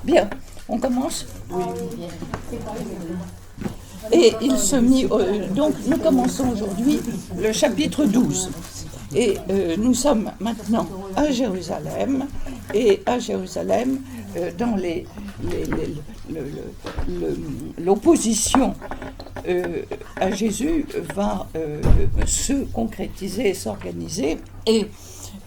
Bien, on commence. Et il se mit... donc nous commençons aujourd'hui le chapitre 12. Et nous sommes maintenant à Jérusalem. Et à Jérusalem, dans l'opposition à Jésus va se concrétiser et s'organiser. Et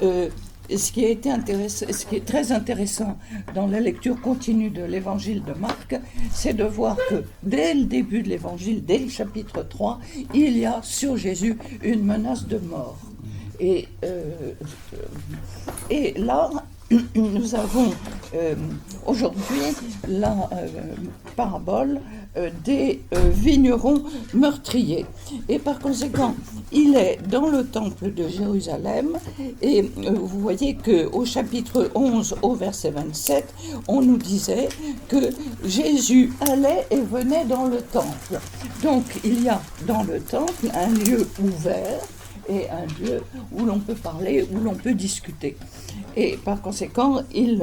ce qui est très intéressant dans la lecture continue de l'évangile de Marc, c'est de voir que dès le début de l'évangile, dès le chapitre 3, il y a sur Jésus une menace de mort. Et là, nous avons aujourd'hui la parabole des vignerons meurtriers. Et par conséquent, il est dans le temple de Jérusalem, et vous voyez qu'au chapitre 11, au verset 27, on nous disait que Jésus allait et venait dans le temple. Donc il y a dans le temple un lieu ouvert, et un lieu où l'on peut parler, où l'on peut discuter. Et par conséquent, il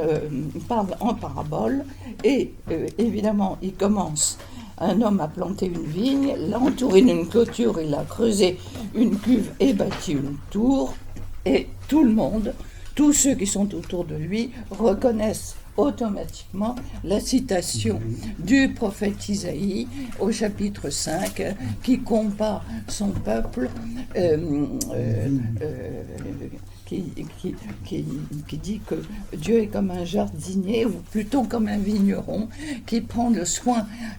parle en parabole, et évidemment, il commence. Un homme a planté une vigne, l'a entourée d'une clôture, il a creusé une cuve et bâti une tour, et tout le monde, tous ceux qui sont autour de lui, reconnaissent automatiquement la citation du prophète Isaïe au chapitre 5 qui compare son peuple qui dit que Dieu est comme un jardinier ou plutôt comme un vigneron qui prend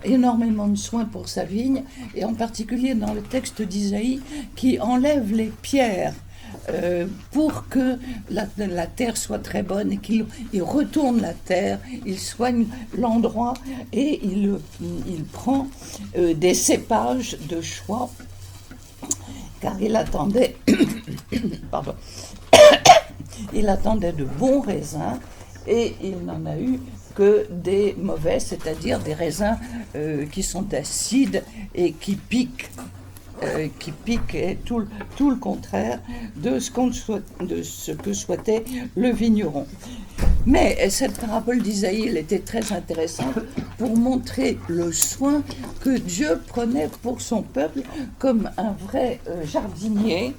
énormément de soin pour sa vigne, et en particulier dans le texte d'Isaïe qui enlève les pierres pour que la terre soit très bonne, et qu'il retourne la terre, il soigne l'endroit, et il prend des cépages de choix, car il attendait pardon, il attendait de bons raisins, et il n'en a eu que des mauvais, c'est-à-dire des raisins qui sont acides et qui piquent. Et tout le contraire de ce que souhaitait le vigneron. Mais cette parabole d'Isaïe, elle était très intéressante pour montrer le soin que Dieu prenait pour son peuple comme un vrai jardinier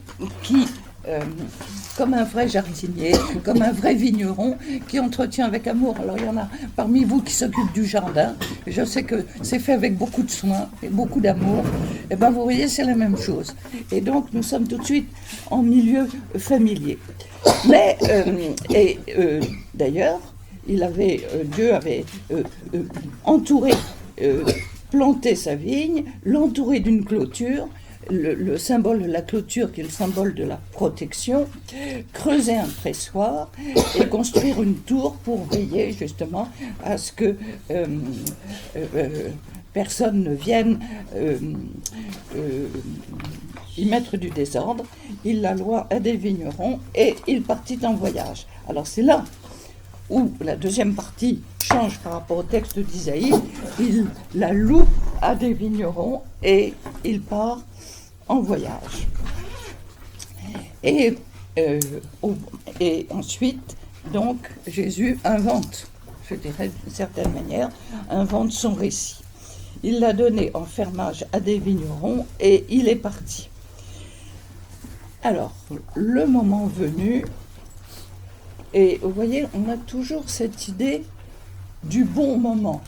comme un vrai vigneron qui entretient avec amour. Alors il y en a parmi vous qui s'occupent du jardin, je sais que c'est fait avec beaucoup de soin et beaucoup d'amour, et bien vous voyez, c'est la même chose. Et donc nous sommes tout de suite en milieu familier. Mais, d'ailleurs, Dieu avait entouré, planté sa vigne, l'entouré d'une clôture, le symbole de la clôture qui est le symbole de la protection, creuser un pressoir et construire une tour pour veiller justement à ce que personne ne vienne y mettre du désordre. Il la loua à des vignerons et il partit en voyage. Alors c'est là où la deuxième partie change par rapport au texte d'Isaïe. Il la loue à des vignerons et il part en voyage. Et ensuite, donc, Jésus invente, je dirais d'une certaine manière, invente son récit. Il l'a donné en fermage à des vignerons et il est parti. Alors, le moment venu, et vous voyez, on a toujours cette idée du bon moment,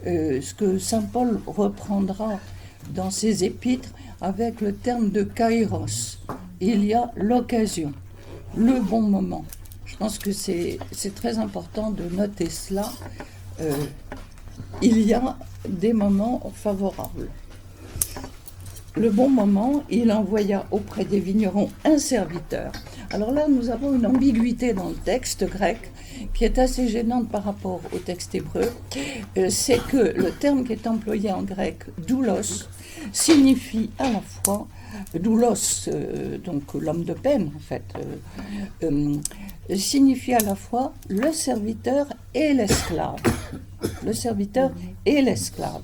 ce que saint Paul reprendra dans ses épîtres avec le terme de kairos. Il y a l'occasion, le bon moment. Je pense que c'est très important de noter cela. Il y a des moments favorables. Le bon moment, il envoya auprès des vignerons un serviteur. Alors là, nous avons une ambiguïté dans le texte grec qui est assez gênante par rapport au texte hébreu. C'est que le terme qui est employé en grec, doulos, signifie à la fois, doulos, donc l'homme de peine en fait, signifie à la fois le serviteur et l'esclave. Le serviteur et l'esclave.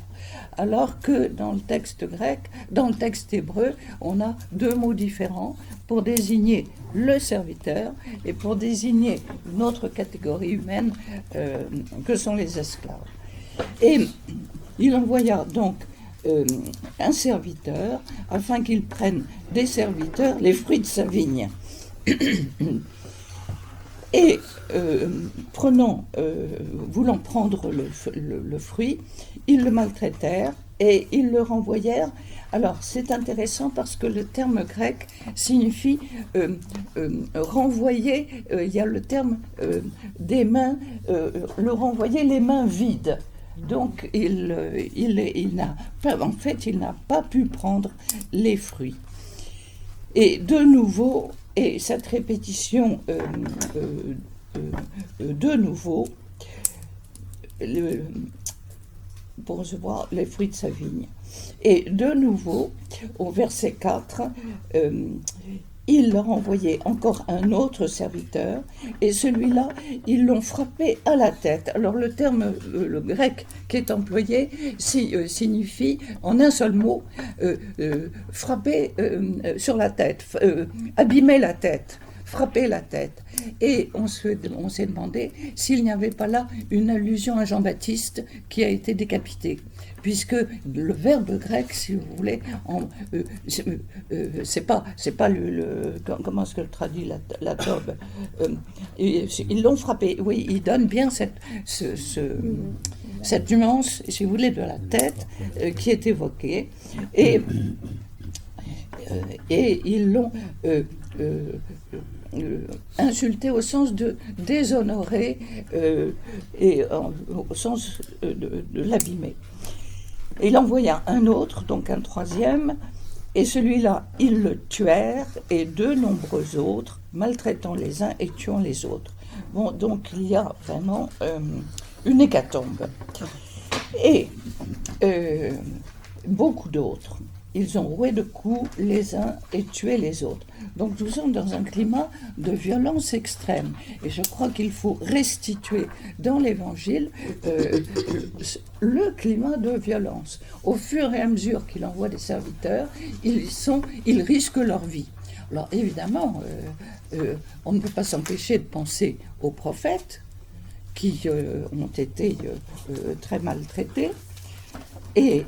alors que dans le texte grec, dans le texte hébreu, on a deux mots différents pour désigner le serviteur et pour désigner une autre catégorie humaine que sont les esclaves. Et il envoya donc un serviteur afin qu'il prenne des serviteurs les fruits de sa vigne. Et voulant prendre le fruit, ils le maltraitèrent et ils le renvoyèrent. Alors c'est intéressant parce que le terme grec signifie renvoyer, il y a le terme des mains, le renvoyer les mains vides. Donc il n'a pas pu prendre les fruits. Et de nouveau, et cette répétition de nouveau, pour recevoir les fruits de sa vigne. Et de nouveau, au verset 4, il leur envoyait encore un autre serviteur, et celui-là, ils l'ont frappé à la tête. Alors le terme le grec qui est employé signifie, en un seul mot, frapper sur la tête, abîmer la tête, frapper la tête. Et on s'est demandé s'il n'y avait pas là une allusion à Jean-Baptiste qui a été décapité. Puisque le verbe grec, si vous voulez, c'est pas comment est-ce que le traduit la tobe, ils l'ont frappé. Oui, il donne bien cette nuance, si vous voulez, de la tête qui est évoquée, et ils l'ont insulté au sens de déshonorer et au sens de l'abîmer. Il envoya un autre, donc un troisième, et celui-là, ils le tuèrent, et de nombreux autres, maltraitant les uns et tuant les autres. Bon, donc il y a vraiment une hécatombe. Et beaucoup d'autres. Ils ont roué de coups les uns et tué les autres. Donc nous sommes dans un climat de violence extrême. Et je crois qu'il faut restituer dans l'Évangile le climat de violence. Au fur et à mesure qu'il envoie des serviteurs, ils risquent leur vie. Alors évidemment, on ne peut pas s'empêcher de penser aux prophètes qui ont été très maltraités et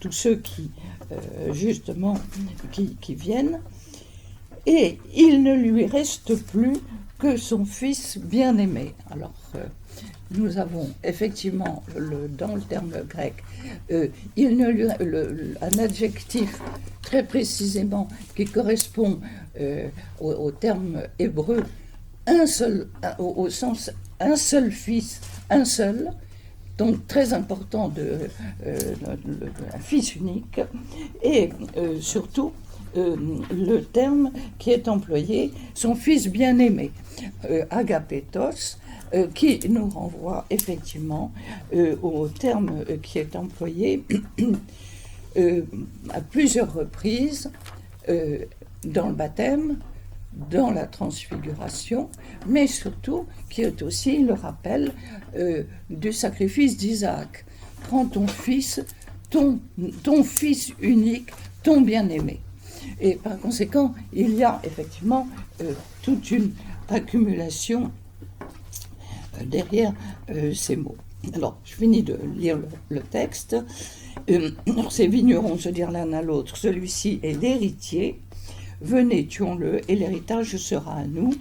tous ceux qui, justement, qui viennent, et il ne lui reste plus que son fils bien-aimé. Alors, nous avons effectivement, dans le terme grec, un adjectif très précisément qui correspond au terme hébreu, au sens un seul fils, un seul, donc très important, un fils unique, et surtout le terme qui est employé, son fils bien-aimé, agapetos, qui nous renvoie effectivement au terme qui est employé à plusieurs reprises dans le baptême, dans la transfiguration, mais surtout qui est aussi le rappel du sacrifice d'Isaac. Prends ton fils, ton fils unique, ton bien-aimé. Et par conséquent, il y a effectivement toute une accumulation derrière ces mots. Alors, je finis de lire le texte. Ces vignerons se dirent l'un à l'autre, celui-ci est l'héritier, venez, tuons-le, et l'héritage sera à nous.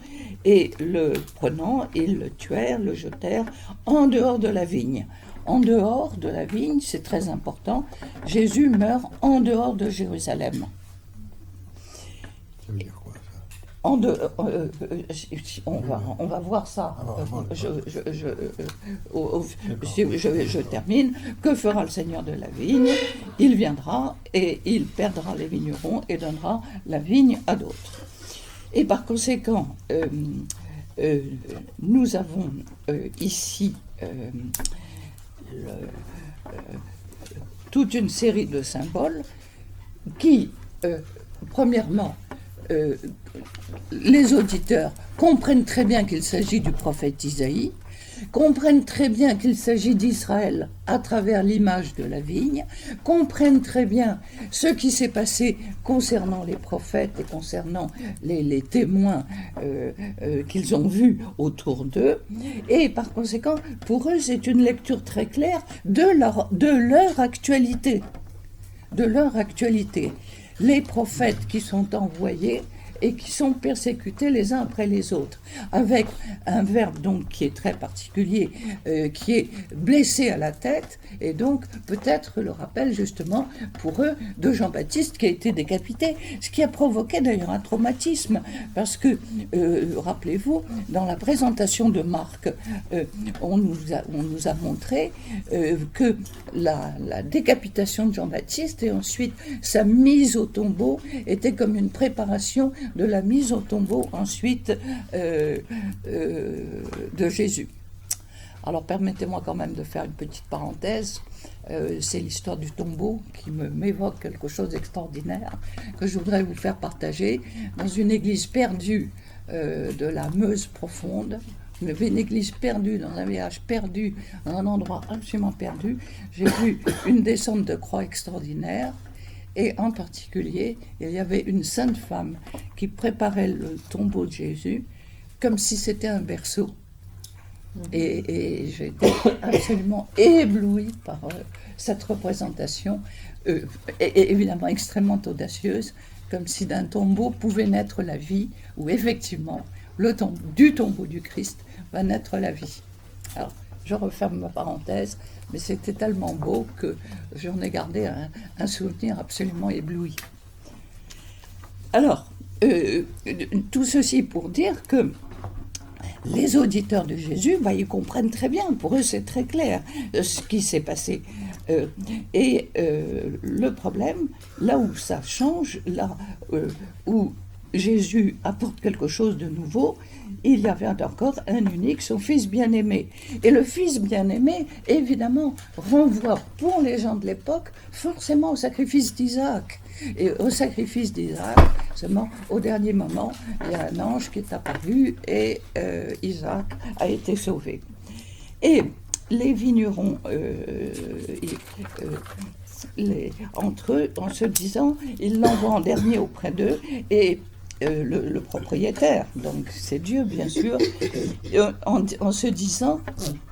Et le prenant, ils le tuèrent, le jetèrent en dehors de la vigne. En dehors de la vigne, c'est très important, Jésus meurt en dehors de Jérusalem. Ça veut dire quoi, ça ? On va voir ça. Je termine. Que fera le Seigneur de la vigne ? Il viendra et il perdra les vignerons et donnera la vigne à d'autres. Et par conséquent, nous avons ici toute une série de symboles qui, premièrement, les auditeurs comprennent très bien qu'il s'agit du prophète Isaïe, comprennent très bien qu'il s'agit d'Israël à travers l'image de la vigne, comprennent très bien ce qui s'est passé concernant les prophètes et concernant les témoins qu'ils ont vus autour d'eux, et par conséquent, pour eux, c'est une lecture très claire de leur actualité. De leur actualité. Les prophètes qui sont envoyés et qui sont persécutés les uns après les autres, avec un verbe donc qui est très particulier, qui est blessé à la tête, et donc peut-être le rappel justement pour eux de Jean-Baptiste qui a été décapité, ce qui a provoqué d'ailleurs un traumatisme, parce que, rappelez-vous, dans la présentation de Marc, on nous a montré que la décapitation de Jean-Baptiste et ensuite sa mise au tombeau était comme une préparation de la mise au tombeau ensuite de Jésus. Alors permettez-moi quand même de faire une petite parenthèse. C'est l'histoire du tombeau qui m'évoque quelque chose d'extraordinaire que je voudrais vous faire partager. Dans une église perdue de la Meuse profonde, une église perdue, dans un village perdu, dans un endroit absolument perdu, j'ai vu une descente de croix extraordinaire. Et en particulier, il y avait une sainte femme qui préparait le tombeau de Jésus comme si c'était un berceau. Et j'ai été absolument éblouie par cette représentation, et évidemment extrêmement audacieuse, comme si d'un tombeau pouvait naître la vie, où effectivement, du tombeau du Christ va naître la vie. Alors, je referme ma parenthèse, mais c'était tellement beau que j'en ai gardé un souvenir absolument ébloui. Alors, tout ceci pour dire que les auditeurs de Jésus, ils comprennent très bien, pour eux c'est très clair ce qui s'est passé. Le problème, là où ça change, là où Jésus apporte quelque chose de nouveau, il y avait encore un unique, son fils bien-aimé. Et le fils bien-aimé, évidemment, renvoie pour les gens de l'époque forcément au sacrifice d'Isaac. Et au sacrifice d'Isaac, seulement au dernier moment, il y a un ange qui est apparu et Isaac a été sauvé. Et les vignerons, entre eux, en se disant, ils l'envoient en dernier auprès d'eux, et le propriétaire, donc c'est Dieu bien sûr, en se disant,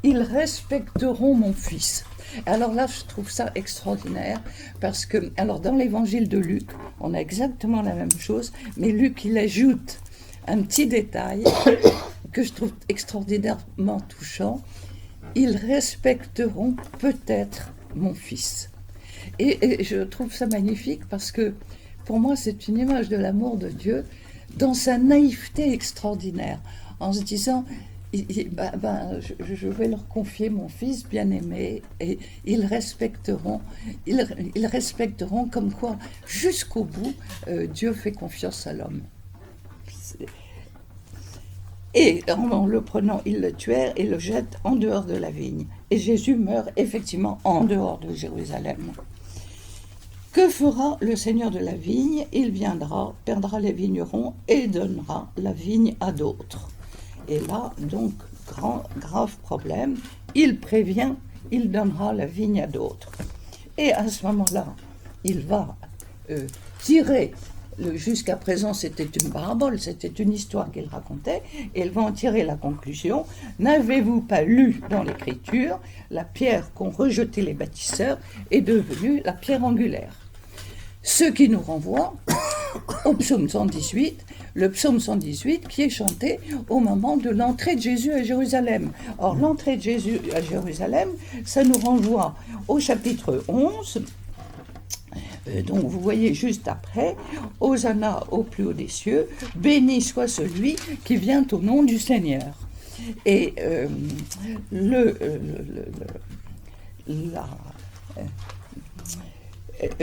ils respecteront mon fils. Alors là, je trouve ça extraordinaire, parce que, alors dans l'évangile de Luc, on a exactement la même chose, mais Luc, il ajoute un petit détail que je trouve extraordinairement touchant. Ils respecteront peut-être mon fils. Et je trouve ça magnifique parce que pour moi c'est une image de l'amour de Dieu dans sa naïveté extraordinaire, en se disant je vais leur confier mon fils bien-aimé et ils respecteront comme quoi jusqu'au bout Dieu fait confiance à l'homme. Et en le prenant, ils le tuèrent et le jettent en dehors de la vigne. Et Jésus meurt effectivement en dehors de Jérusalem. Que fera le Seigneur de la vigne? Il viendra, perdra les vignerons et donnera la vigne à d'autres. Et là, donc, grave problème, il prévient, il donnera la vigne à d'autres. Et à ce moment-là, il va tirer... Jusqu'à présent, c'était une parabole, c'était une histoire qu'il racontait, et il va en tirer la conclusion. N'avez-vous pas lu dans l'Écriture, la pierre qu'ont rejetée les bâtisseurs est devenue la pierre angulaire? Ce qui nous renvoie au psaume 118, le psaume 118 qui est chanté au moment de l'entrée de Jésus à Jérusalem. Or, l'entrée de Jésus à Jérusalem, ça nous renvoie au chapitre 11, donc vous voyez juste après, Hosanna au plus haut des cieux, béni soit celui qui vient au nom du Seigneur. Et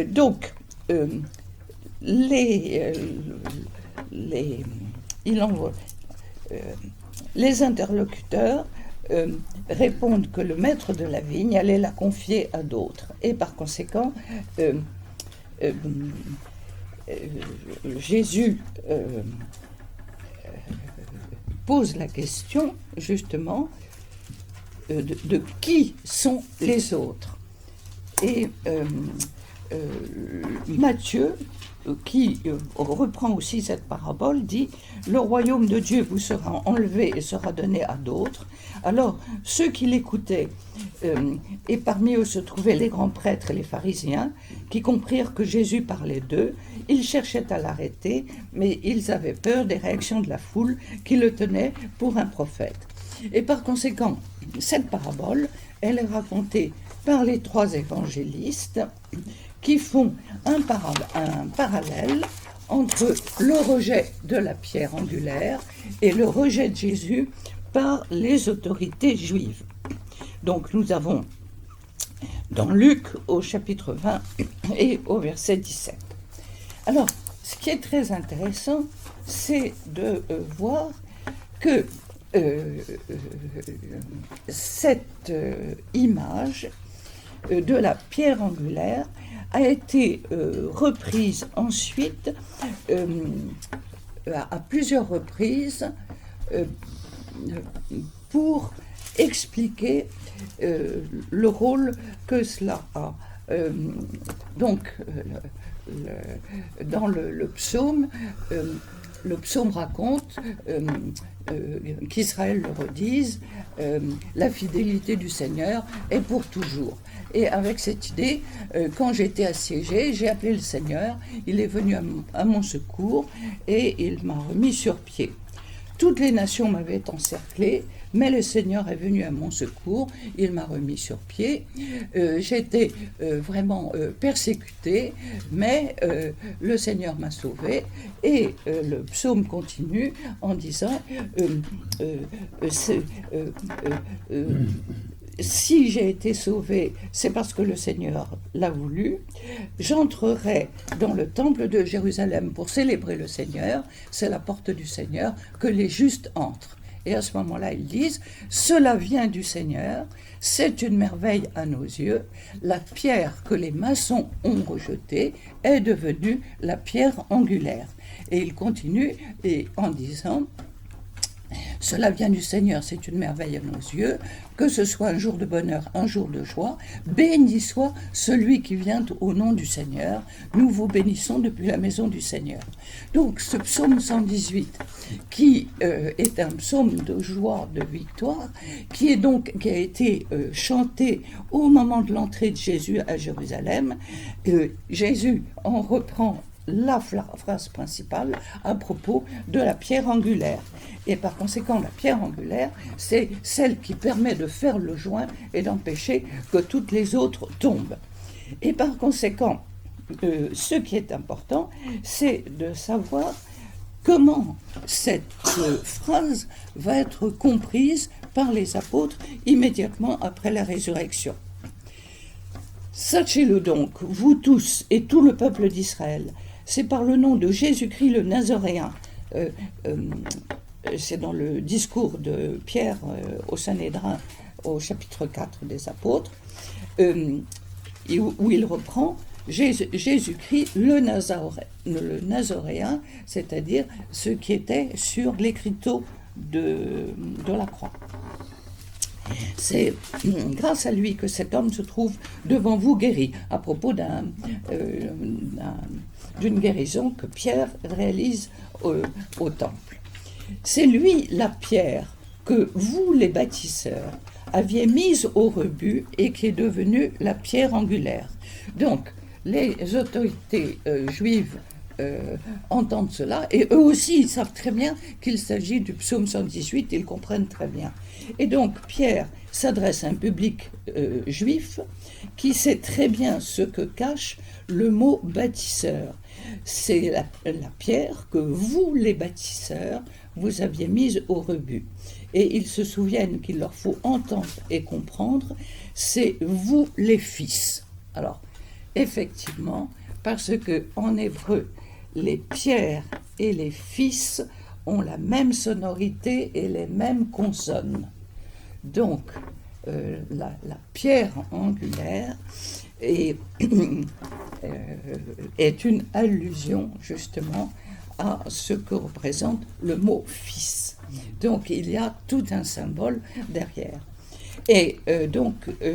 donc les interlocuteurs répondent que le maître de la vigne allait la confier à d'autres, et par conséquent Jésus pose la question justement de qui sont les autres. Et Matthieu, qui reprend aussi cette parabole, dit « Le royaume de Dieu vous sera enlevé et sera donné à d'autres. » Alors, ceux qui l'écoutaient, et parmi eux se trouvaient les grands prêtres et les pharisiens, qui comprirent que Jésus parlait d'eux, ils cherchaient à l'arrêter, mais ils avaient peur des réactions de la foule qui le tenait pour un prophète. Et par conséquent, cette parabole, elle est racontée par les trois évangélistes qui font un parallèle entre le rejet de la pierre angulaire et le rejet de Jésus par les autorités juives. Donc nous avons dans Luc au chapitre 20 et au verset 17. Alors, ce qui est très intéressant, c'est de voir que cette image de la pierre angulaire a été reprise ensuite à plusieurs reprises pour expliquer le rôle que cela a. Dans le psaume, le psaume raconte qu'Israël le redise, la fidélité du Seigneur est pour toujours. Et avec cette idée, quand j'étais assiégé, j'ai appelé le Seigneur, il est venu à mon secours et il m'a remis sur pied. Toutes les nations m'avaient encerclé, mais le Seigneur est venu à mon secours, il m'a remis sur pied. J'étais vraiment persécuté, mais le Seigneur m'a sauvé. Et le psaume continue en disant si j'ai été sauvé, c'est parce que le Seigneur l'a voulu. J'entrerai dans le temple de Jérusalem pour célébrer le Seigneur. C'est la porte du Seigneur que les justes entrent. Et à ce moment-là, ils disent « Cela vient du Seigneur, c'est une merveille à nos yeux. La pierre que les maçons ont rejetée est devenue la pierre angulaire. » Et il continue en disant « Cela vient du Seigneur, c'est une merveille à nos yeux. Que ce soit un jour de bonheur, un jour de joie, béni soit celui qui vient au nom du Seigneur. Nous vous bénissons depuis la maison du Seigneur. » Donc ce psaume 118, qui est un psaume de joie, de victoire, qui a été chanté au moment de l'entrée de Jésus à Jérusalem. Jésus en reprend la phrase principale à propos de la pierre angulaire. Et par conséquent, la pierre angulaire, c'est celle qui permet de faire le joint et d'empêcher que toutes les autres tombent. Et par conséquent, ce qui est important, c'est de savoir comment cette phrase va être comprise par les apôtres immédiatement après la résurrection. Sachez-le donc, vous tous et tout le peuple d'Israël, c'est par le nom de Jésus-Christ le Nazoréen, c'est dans le discours de Pierre au Sanhédrin au chapitre 4 des apôtres, où il reprend Jésus-Christ le Nazoréen, c'est-à-dire ce qui était sur l'écriteau de la croix. C'est grâce à lui que cet homme se trouve devant vous guéri, à propos d'une guérison que Pierre réalise au temple. C'est lui la pierre que vous, les bâtisseurs, aviez mise au rebut et qui est devenue la pierre angulaire. Donc, les autorités juives entendent cela, et eux aussi, ils savent très bien qu'il s'agit du psaume 118, ils comprennent très bien. Et donc, Pierre s'adresse à un public juif qui sait très bien ce que cache le mot bâtisseur. C'est la pierre que vous, les bâtisseurs, vous aviez mise au rebut. Et ils se souviennent qu'il leur faut entendre et comprendre, c'est vous, les fils. Alors, effectivement, parce que en hébreu, les pierres et les fils ont la même sonorité et les mêmes consonnes. Donc, la pierre angulaire est une allusion justement à ce que représente le mot fils. Donc, il y a tout un symbole derrière. Et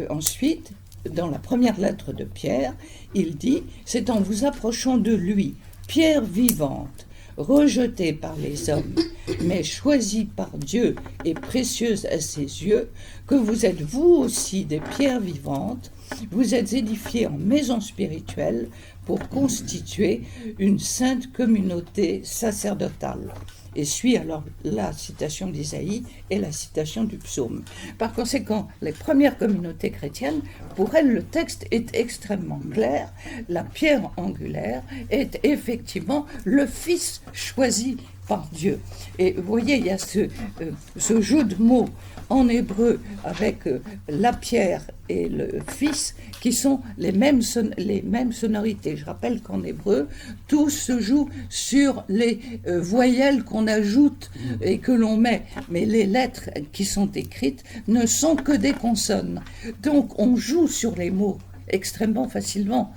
ensuite, dans la première lettre de Pierre, il dit « C'est en vous approchant de lui, pierre vivante, rejetée par les hommes, mais choisie par Dieu et précieuse à ses yeux, que vous êtes vous aussi des pierres vivantes, vous êtes édifiés en maison spirituelle pour constituer une sainte communauté sacerdotale. » Et suit alors la citation d'Isaïe et la citation du psaume. Par conséquent, les premières communautés chrétiennes, pour elles, le texte est extrêmement clair. La pierre angulaire est effectivement le Fils choisi par Dieu. Et vous voyez, il y a ce jeu de mots en hébreu avec la pierre et le fils qui sont les mêmes sonorités. Je rappelle qu'en hébreu, tout se joue sur les voyelles qu'on ajoute et que l'on met. Mais les lettres qui sont écrites ne sont que des consonnes. Donc on joue sur les mots extrêmement facilement.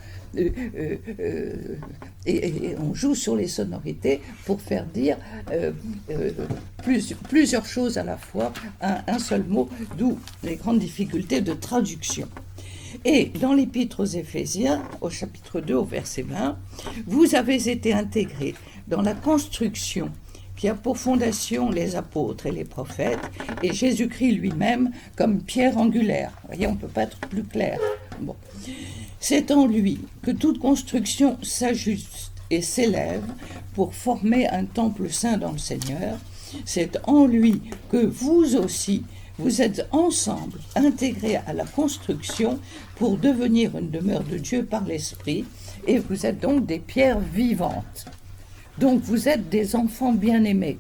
Et on joue sur les sonorités pour faire dire plusieurs choses à la fois à un seul mot, d'où les grandes difficultés de traduction. Et dans l'Épître aux Éphésiens, au chapitre 2, au verset 20, vous avez été intégrés dans la construction qui a pour fondation les apôtres et les prophètes, et Jésus-Christ lui-même comme pierre angulaire. Vous voyez, on ne peut pas être plus clair. Bon. C'est en lui que toute construction s'ajuste et s'élève pour former un temple saint dans le Seigneur. C'est en lui que vous aussi, vous êtes ensemble intégrés à la construction pour devenir une demeure de Dieu par l'Esprit, et vous êtes donc des pierres vivantes. Donc vous êtes des enfants bien-aimés.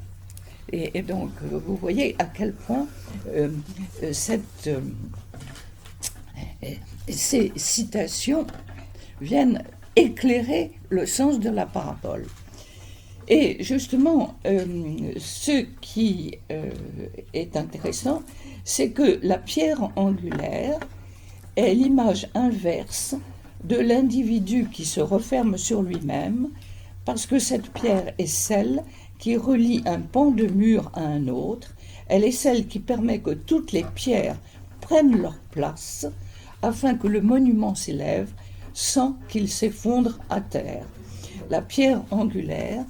Et donc vous voyez à quel point ces citations viennent éclairer le sens de la parabole. Et justement, ce qui est intéressant, c'est que la pierre angulaire est l'image inverse de l'individu qui se referme sur lui-même, parce que cette pierre est celle qui relie un pan de mur à un autre. Elle est celle qui permet que toutes les pierres prennent leur place, afin que le monument s'élève sans qu'il s'effondre à terre. La pierre angulaire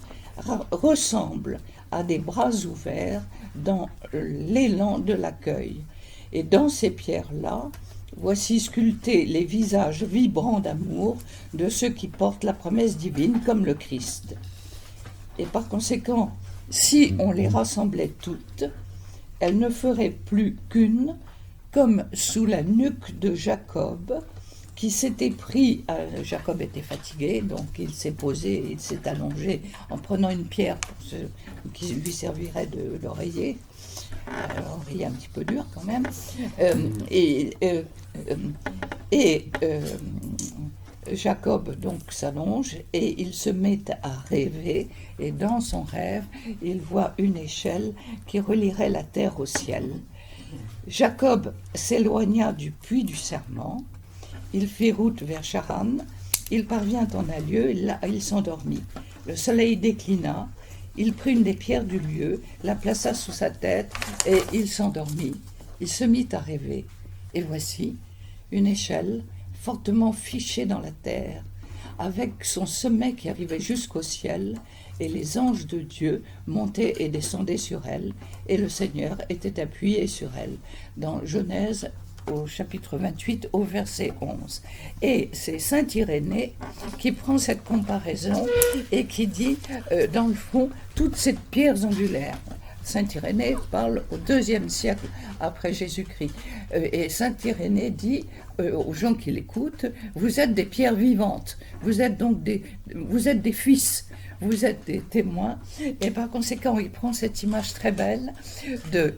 ressemble à des bras ouverts dans l'élan de l'accueil. Et dans ces pierres-là, voici sculptés les visages vibrants d'amour de ceux qui portent la promesse divine comme le Christ. Et par conséquent, si on les rassemblait toutes, elles ne feraient plus qu'une, comme sous la nuque de Jacob, qui s'était pris, Jacob était fatigué, donc il s'est posé, il s'est allongé en prenant une pierre qui lui servirait d'oreiller, oreiller un petit peu dur quand même, Jacob donc s'allonge et il se met à rêver, et dans son rêve, il voit une échelle qui relierait la terre au ciel. Jacob s'éloigna du puits du serment, il fit route vers Charan, il parvint en un lieu, et là il s'endormit. Le soleil déclina, il prit une des pierres du lieu, la plaça sous sa tête, et il s'endormit. Il se mit à rêver, et voici une échelle fortement fichée dans la terre, avec son sommet qui arrivait jusqu'au ciel, et les anges de Dieu montaient et descendaient sur elle, et le Seigneur était appuyé sur elle. Dans Genèse, au chapitre 28, au verset 11. Et c'est saint Irénée qui prend cette comparaison et qui dit, dans le fond, toutes ces pierres angulaires. Saint Irénée parle au IIe siècle après Jésus-Christ. Et saint Irénée dit aux gens qui l'écoutent, vous êtes des pierres vivantes, vous êtes donc vous êtes des fils, vous êtes des témoins. Et par conséquent, il prend cette image très belle de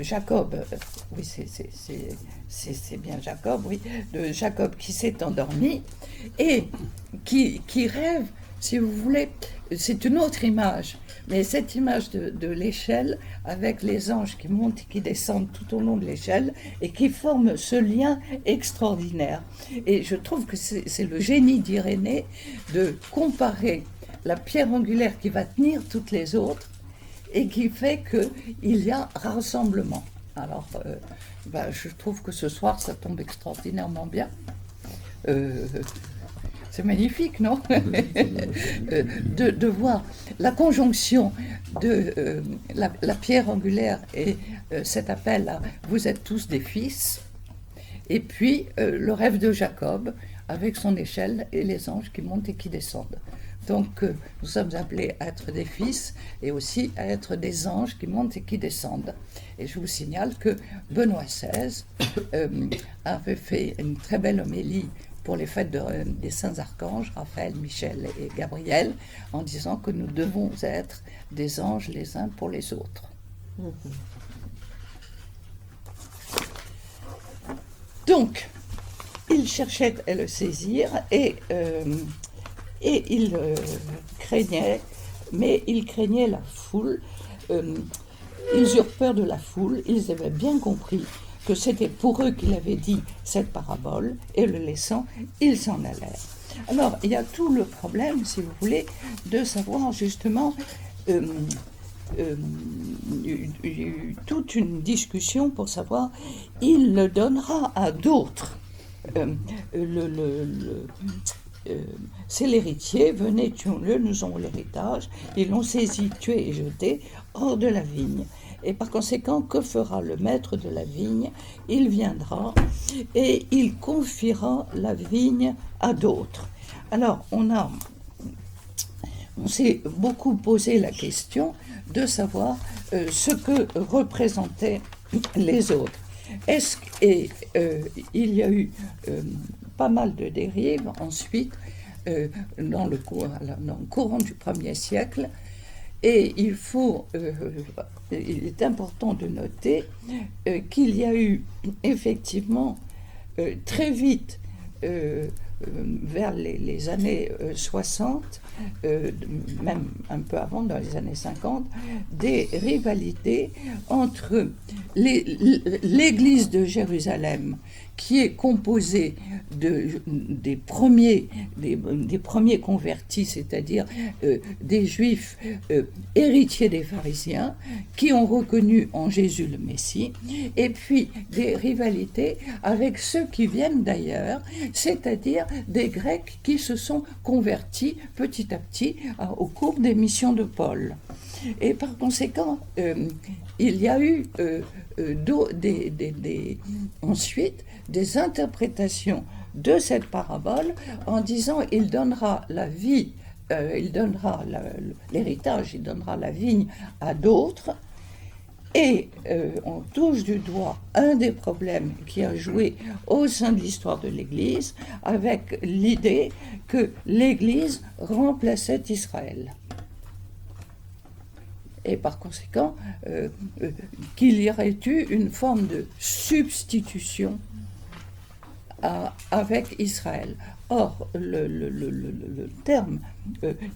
Jacob, oui c'est bien Jacob, oui, de Jacob qui s'est endormi et qui rêve, si vous voulez, c'est une autre image, mais cette image de l'échelle avec les anges qui montent et qui descendent tout au long de l'échelle et qui forment ce lien extraordinaire. Et je trouve que c'est le génie d'Irénée de comparer la pierre angulaire qui va tenir toutes les autres et qui fait qu'il y a rassemblement. Alors, je trouve que ce soir, ça tombe extraordinairement bien. C'est magnifique, non? de voir la conjonction de la pierre angulaire et cet appel à « vous êtes tous des fils », et puis le rêve de Jacob avec son échelle et les anges qui montent et qui descendent. Donc nous sommes appelés à être des fils et aussi à être des anges qui montent et qui descendent. Et je vous signale que Benoît XVI avait fait une très belle homélie pour les fêtes des saints archanges, Raphaël, Michel et Gabriel, en disant que nous devons être des anges les uns pour les autres. Donc, il cherchait à le saisir et il craignait, mais il craignait la foule. Ils eurent peur de la foule, ils avaient bien compris que c'était pour eux qu'il avait dit cette parabole, et le laissant, ils s'en allèrent. Alors, il y a tout le problème, si vous voulez, de savoir justement toute une discussion pour savoir, il le donnera à d'autres. C'est l'héritier, venez, tuons-le, nous avons l'héritage. Ils l'ont saisi, tué et jeté hors de la vigne. Et par conséquent, que fera le maître de la vigne? Il viendra et il confiera la vigne à d'autres. Alors, on s'est beaucoup posé la question de savoir ce que représentaient les autres. Il y a eu pas mal de dérives ensuite dans le courant du 1er siècle. Et il est important de noter qu'il y a eu effectivement très vite, vers les années 60, même un peu avant, dans les années 50, des rivalités entre l'Église de Jérusalem, qui est composée des premiers convertis, c'est-à-dire des Juifs héritiers des pharisiens, qui ont reconnu en Jésus le Messie, et puis des rivalités avec ceux qui viennent d'ailleurs, c'est-à-dire des Grecs qui se sont convertis petit à petit au cours des missions de Paul. Et par conséquent, il y a eu ensuite des interprétations de cette parabole en disant il donnera la vie, il donnera l'héritage, il donnera la vigne à d'autres. Et on touche du doigt un des problèmes qui a joué au sein de l'histoire de l'Église, avec l'idée que l'Église remplaçait Israël. Et par conséquent, qu'il y aurait eu une forme de substitution avec Israël. Or, le terme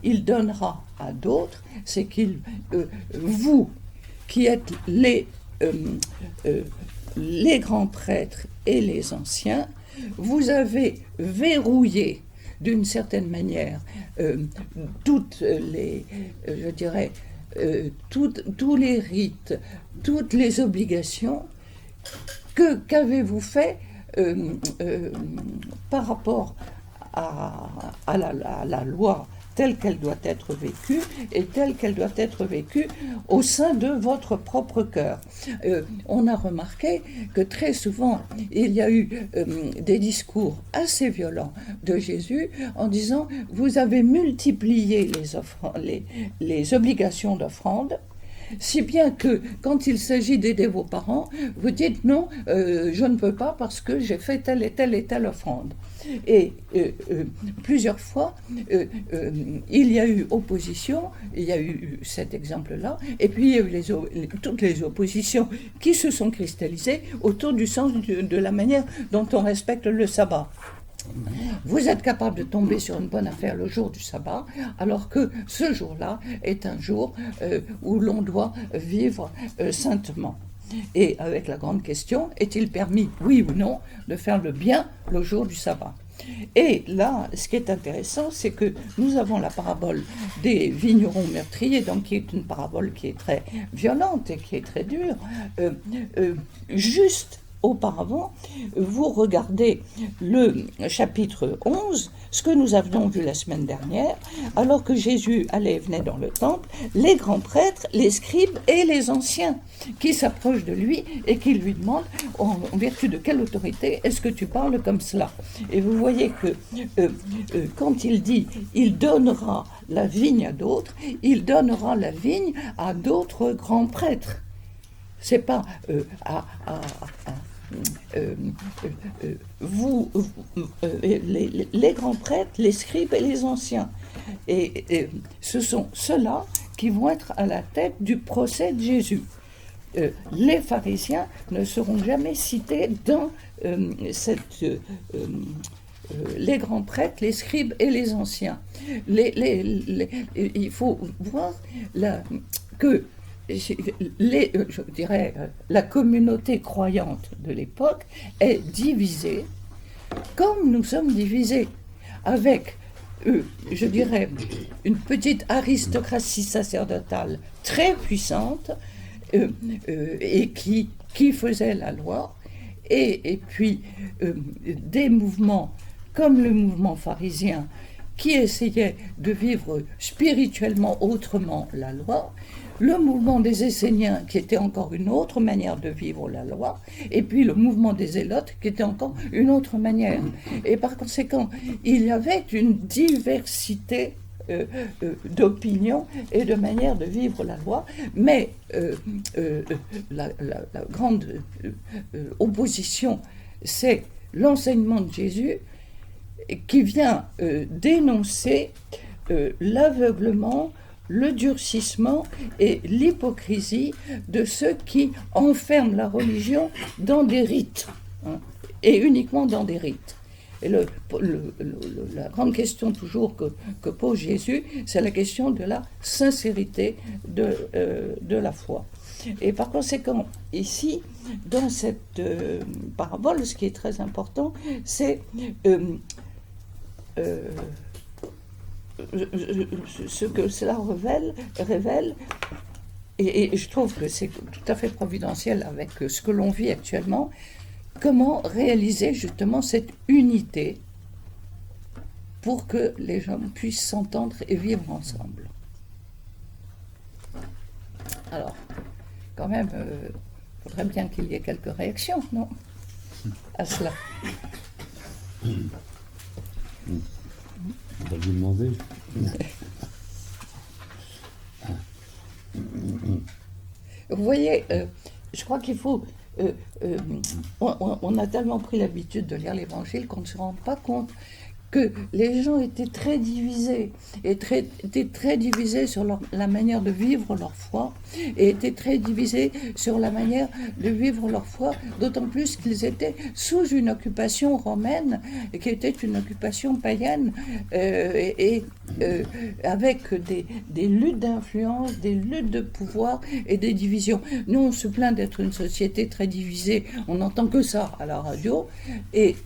il donnera à d'autres, c'est qu'il, vous qui êtes les grands prêtres et les anciens, vous avez verrouillé d'une certaine manière toutes les, je dirais, tous les rites, toutes les obligations. Qu'avez-vous fait par rapport à la loi telle qu'elle doit être vécue et telle qu'elle doit être vécue au sein de votre propre cœur. On a remarqué que très souvent, il y a eu des discours assez violents de Jésus en disant « Vous avez multiplié les obligations d'offrande ». Si bien que, quand il s'agit d'aider vos parents, vous dites non, je ne peux pas parce que j'ai fait telle et telle et telle offrande. Et plusieurs fois, il y a eu opposition, il y a eu cet exemple-là, et puis il y a eu toutes les oppositions qui se sont cristallisées autour du sens de la manière dont on respecte le sabbat. Vous êtes capable de tomber sur une bonne affaire le jour du sabbat, alors que ce jour-là est un jour où l'on doit vivre saintement. Et avec la grande question, est-il permis, oui ou non, de faire le bien le jour du sabbat? Et là, ce qui est intéressant, c'est que nous avons la parabole des vignerons meurtriers, donc qui est une parabole qui est très violente et qui est très dure. Juste auparavant, vous regardez le chapitre 11, ce que nous avions vu la semaine dernière, alors que Jésus allait et venait dans le temple, les grands prêtres, les scribes et les anciens qui s'approchent de lui et qui lui demandent en vertu de quelle autorité est-ce que tu parles comme cela. Et vous voyez que quand il dit il donnera la vigne à d'autres, il donnera la vigne à d'autres grands prêtres. C'est pas les grands prêtres, les scribes et les anciens. Et ce sont ceux-là qui vont être à la tête du procès de Jésus. Les pharisiens ne seront jamais cités dans les grands prêtres, les scribes et les anciens. Il faut voir que je dirais, la communauté croyante de l'époque est divisée comme nous sommes divisés, avec, je dirais, une petite aristocratie sacerdotale très puissante et qui faisait la loi, et puis des mouvements comme le mouvement pharisien qui essayait de vivre spirituellement autrement la loi, le mouvement des Esséniens, qui était encore une autre manière de vivre la loi, et puis le mouvement des Zélotes, qui était encore une autre manière. Et par conséquent, il y avait une diversité d'opinions et de manières de vivre la loi, mais la grande opposition, c'est l'enseignement de Jésus qui vient dénoncer l'aveuglement, le durcissement et l'hypocrisie de ceux qui enferment la religion dans des rites, hein, et uniquement dans des rites. Et la grande question toujours que pose Jésus, c'est la question de la sincérité de la foi. Et par conséquent, ici, dans cette parabole, ce qui est très important, c'est ce que cela révèle, et je trouve que c'est tout à fait providentiel avec ce que l'on vit actuellement, comment réaliser justement cette unité pour que les gens puissent s'entendre et vivre ensemble. Alors, quand même, il faudrait bien qu'il y ait quelques réactions, non, à cela. On va lui demander. Vous voyez, je crois qu'il faut... on a tellement pris l'habitude de lire l'Évangile qu'on ne se rend pas compte que les gens étaient très divisés, étaient très divisés sur la manière de vivre leur foi, et étaient très divisés sur la manière de vivre leur foi, d'autant plus qu'ils étaient sous une occupation romaine, qui était une occupation païenne, avec des luttes d'influence, des luttes de pouvoir et des divisions. Nous, on se plaint d'être une société très divisée, on n'entend que ça à la radio, et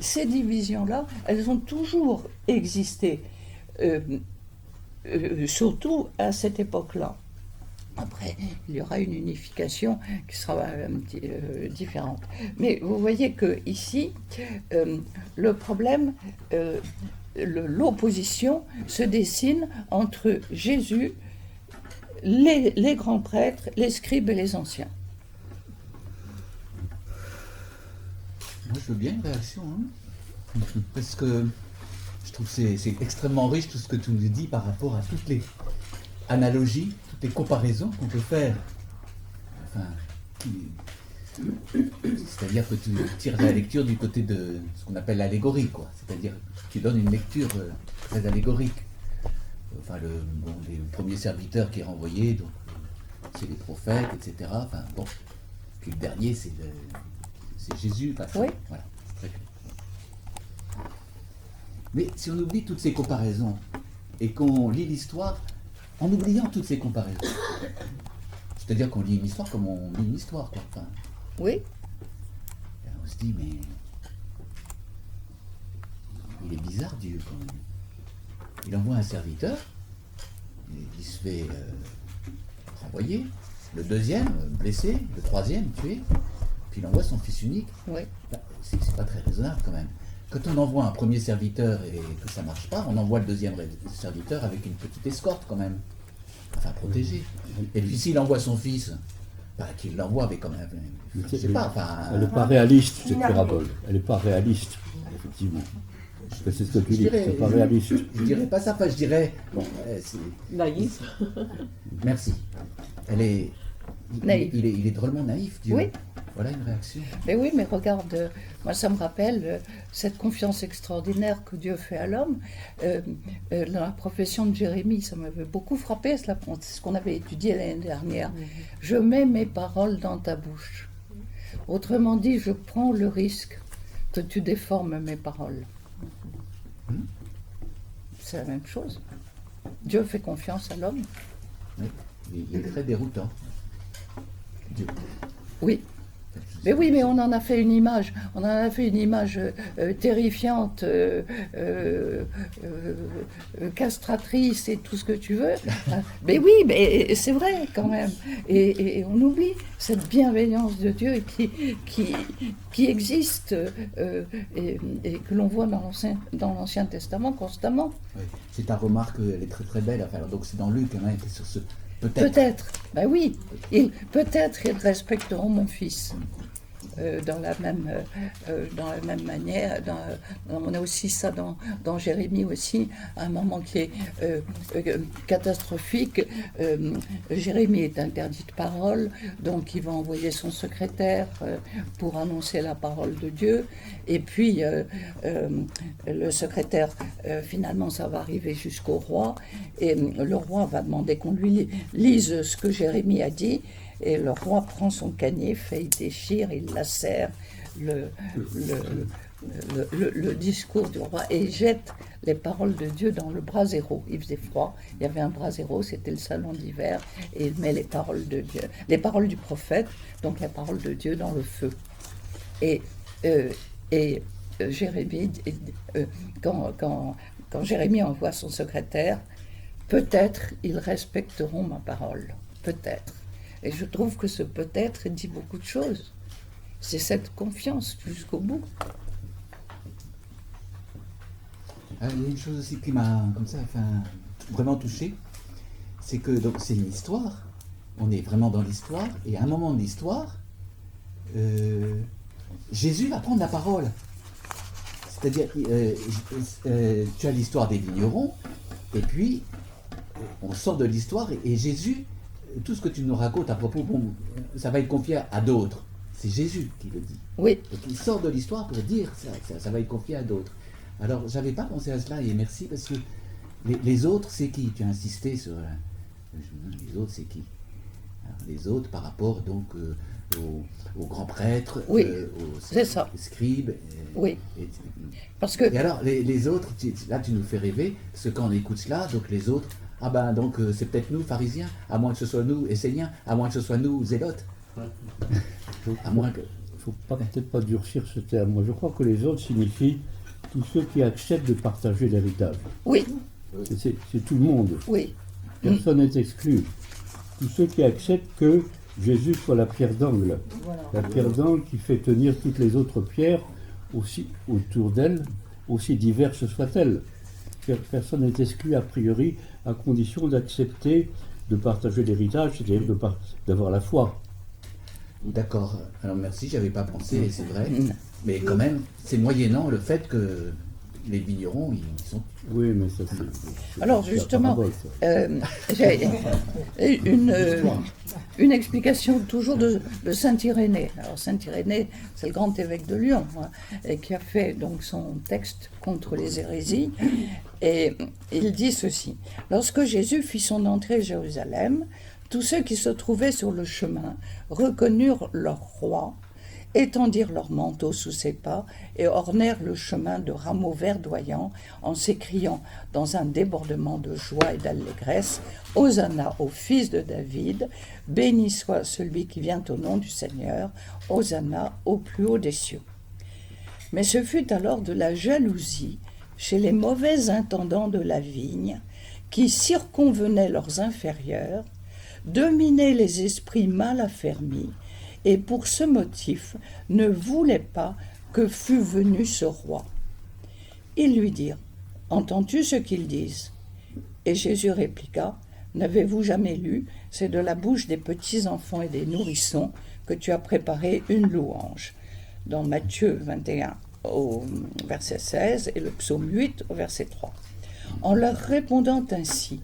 ces divisions-là, elles ont toujours existé, surtout à cette époque-là. Après, il y aura une unification qui sera différente. Mais vous voyez qu'ici, le problème, l'opposition se dessine entre Jésus, les grands prêtres, les scribes et les anciens. Moi, je veux bien une réaction, hein, parce que je trouve que c'est extrêmement riche tout ce que tu nous dis par rapport à toutes les analogies, toutes les comparaisons qu'on peut faire. Enfin, c'est-à-dire que tu tires la lecture du côté de ce qu'on appelle l'allégorie, quoi. C'est-à-dire que tu donnes une lecture très allégorique. Enfin, les premiers serviteurs qui est renvoyé, donc c'est les prophètes, etc. Enfin, bon. Puis le dernier, c'est Jésus. Enfin, oui. Voilà, c'est très clair. Mais si on oublie toutes ces comparaisons et qu'on lit l'histoire en oubliant toutes ces comparaisons, c'est-à-dire qu'on lit une histoire comme on lit une histoire, quoi. Enfin, oui. on se dit, mais il est bizarre Dieu quand même. Il envoie un serviteur, il se fait renvoyer, le deuxième blessé, le troisième tué, puis il envoie son fils unique. Oui. Bah, c'est pas très raisonnable quand même. Quand on envoie un premier serviteur et que ça marche pas, on envoie le deuxième serviteur avec une petite escorte quand même, enfin protégé. Et puis s'il envoie son fils, bah, qu'il l'envoie avec quand même, je sais pas, enfin... Elle n'est pas réaliste, cette parabole. Elle n'est pas réaliste, effectivement. Parce que c'est ce que tu dis, c'est pas réaliste. Je dirais pas ça, je dirais... Bon, Naïf. Merci. Elle est... Naïf. Il est drôlement naïf, Dieu. Oui. Voilà une réaction. Mais oui, mais regarde, moi ça me rappelle cette confiance extraordinaire que Dieu fait à l'homme. Dans la profession de Jérémie, ça m'avait beaucoup frappé, c'est ce qu'on avait étudié l'année dernière. Je mets mes paroles dans ta bouche. Autrement dit, je prends le risque que tu déformes mes paroles. C'est la même chose. Dieu fait confiance à l'homme. Oui. Il est très déroutant. Dieu. Oui. Mais oui, mais on en a fait une image. On en a fait une image terrifiante, castratrice et tout ce que tu veux. Mais oui, mais c'est vrai quand même. Et on oublie cette bienveillance de Dieu qui existe et que l'on voit dans l'Ancien Testament constamment. Oui. C'est ta remarque, elle est très très belle. Enfin, donc c'est dans Luc, hein, sur ce peut-être. Peut-être, ben oui, peut-être ils respecteront mon fils. Dans la même manière, on a aussi ça dans Jérémie aussi, un moment qui est catastrophique. Jérémie est interdit de parole, donc il va envoyer son secrétaire pour annoncer la parole de Dieu, et puis le secrétaire, finalement ça va arriver jusqu'au roi, et le roi va demander qu'on lui lise ce que Jérémie a dit. Et le roi prend son canif et il déchire, il lacère le discours du roi et il jette les paroles de Dieu dans le brasero. Il faisait froid, il y avait un brasero, c'était le salon d'hiver, et il met les paroles de Dieu, les paroles du prophète, donc la parole de Dieu dans le feu. Et Jérémie, quand Jérémie envoie son secrétaire, peut-être ils respecteront ma parole, peut-être. Et je trouve que ce peut-être dit beaucoup de choses. C'est cette confiance jusqu'au bout. Il y a une chose aussi qui m'a comme ça, vraiment touché, c'est que donc c'est une histoire. On est vraiment dans l'histoire, et à un moment de l'histoire, Jésus va prendre la parole. C'est-à-dire, tu as l'histoire des vignerons, et puis on sort de l'histoire, et Jésus, tout ce que tu nous racontes à propos, bon, ça va être confié à d'autres. C'est Jésus qui le dit. Oui. Donc il sort de l'histoire pour dire ça va être confié à d'autres. Alors j'avais pas pensé à cela, et merci, parce que les autres, c'est qui? Tu as insisté sur les autres, c'est qui? Alors, les autres par rapport donc aux grands prêtres, oui, aux scribes. Oui. Parce que... Et alors les autres, là tu nous fais rêver, parce que quand on écoute cela, donc les autres, ah ben donc c'est peut-être nous, pharisiens, à moins que ce soit nous, esséniens, à moins que ce soit nous, zélotes. À moins que... Il ne faut peut-être pas durcir ce terme. Moi, je crois que les autres signifient tous ceux qui acceptent de partager l'héritage. Oui. C'est tout le monde. Oui. Personne n'est exclu. Tous ceux qui acceptent que Jésus soit la pierre d'angle. Voilà. La pierre d'angle qui fait tenir toutes les autres pierres aussi autour d'elle, aussi diverses soient-elles. Personne n'est exclu a priori, à condition d'accepter de partager l'héritage, c'est-à-dire d'avoir la foi. D'accord. Alors merci, j'avais pas pensé, c'est vrai. Mais quand même, c'est moyennant le fait que les vignerons, ils sont... Oui, mais ça c'est... Alors justement, j'ai une explication toujours de Saint Irénée. Alors Saint Irénée, c'est le grand évêque de Lyon, hein, et qui a fait donc son texte contre les hérésies. Et il dit ceci: lorsque Jésus fit son entrée à Jérusalem, tous ceux qui se trouvaient sur le chemin reconnurent leur roi, étendirent leurs manteaux sous ses pas et ornèrent le chemin de rameaux verdoyants en s'écriant dans un débordement de joie et d'allégresse: Hosanna au fils de David, béni soit celui qui vient au nom du Seigneur, Hosanna au plus haut des cieux. Mais ce fut alors de la jalousie chez les mauvais intendants de la vigne, qui circonvenaient leurs inférieurs, dominaient les esprits mal affermis, et pour ce motif ne voulaient pas que fût venu ce roi. Ils lui dirent, « Entends-tu ce qu'ils disent ?» Et Jésus répliqua, « N'avez-vous jamais lu, c'est de la bouche des petits enfants et des nourrissons que tu as préparé une louange. » Dans Matthieu 21 au verset 16 et le psaume 8 au verset 3. En leur répondant ainsi,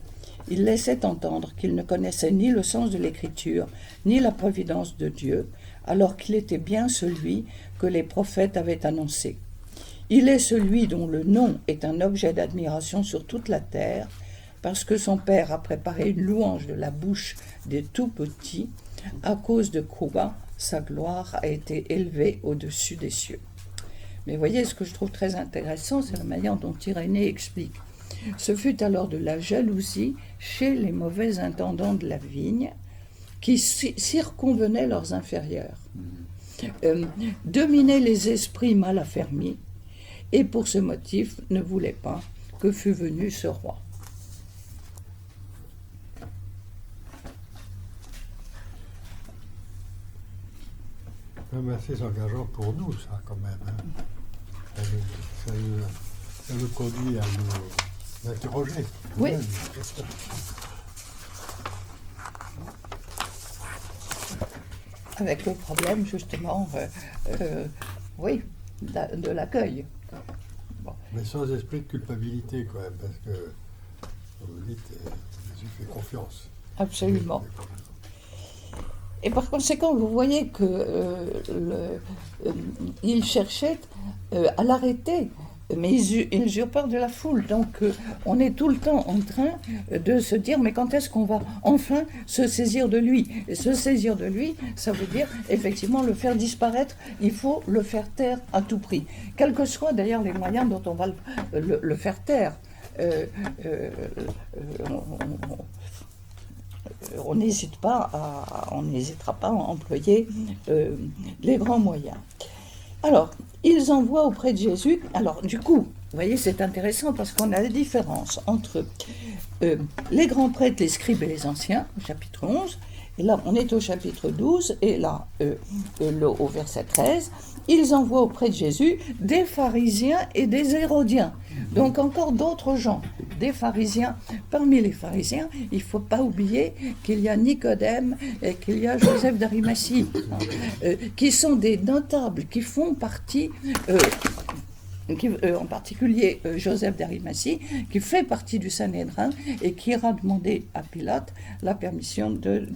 il laissait entendre qu'il ne connaissait ni le sens de l'Écriture, ni la providence de Dieu, alors qu'il était bien celui que les prophètes avaient annoncé. Il est celui dont le nom est un objet d'admiration sur toute la terre, parce que son Père a préparé une louange de la bouche des tout-petits, à cause de quoi sa gloire a été élevée au-dessus des cieux. Mais voyez, ce que je trouve très intéressant, c'est la manière dont Irénée explique. Ce fut alors de la jalousie chez les mauvais intendants de la vigne qui circonvenaient leurs inférieurs, dominaient les esprits mal affermis, et pour ce motif ne voulaient pas que fût venu ce roi. C'est assez engageant pour nous, ça, quand même. Hein. Ça nous conduit à nous interroger. Oui. Même. Avec le problème, justement, oui, de l'accueil. Bon. Mais sans esprit de culpabilité, quand même, parce que, comme vous dites, Jésus fait confiance. Absolument. Et par conséquent, vous voyez que il cherchait à l'arrêter, mais il usurpeur de la foule. Donc on est tout le temps en train de se dire, mais quand est-ce qu'on va enfin se saisir de lui? Et se saisir de lui, ça veut dire effectivement le faire disparaître, il faut le faire taire à tout prix. Quels que soient d'ailleurs les moyens dont on va le faire taire. On n'hésitera pas à employer les grands moyens. Alors, ils envoient auprès de Jésus. Alors, du coup, vous voyez, c'est intéressant parce qu'on a la différence entre les grands prêtres, les scribes et les anciens, au chapitre 11, et là, on est au chapitre 12, et là, au verset 13, ils envoient auprès de Jésus des pharisiens et des hérodiens. Donc encore d'autres gens, des pharisiens. Parmi les pharisiens, il ne faut pas oublier qu'il y a Nicodème et qu'il y a Joseph d'Arimathie, qui sont des notables, qui font partie... en particulier Joseph d'Arimathie, qui fait partie du Sanhédrin et qui ira demander à Pilate la permission de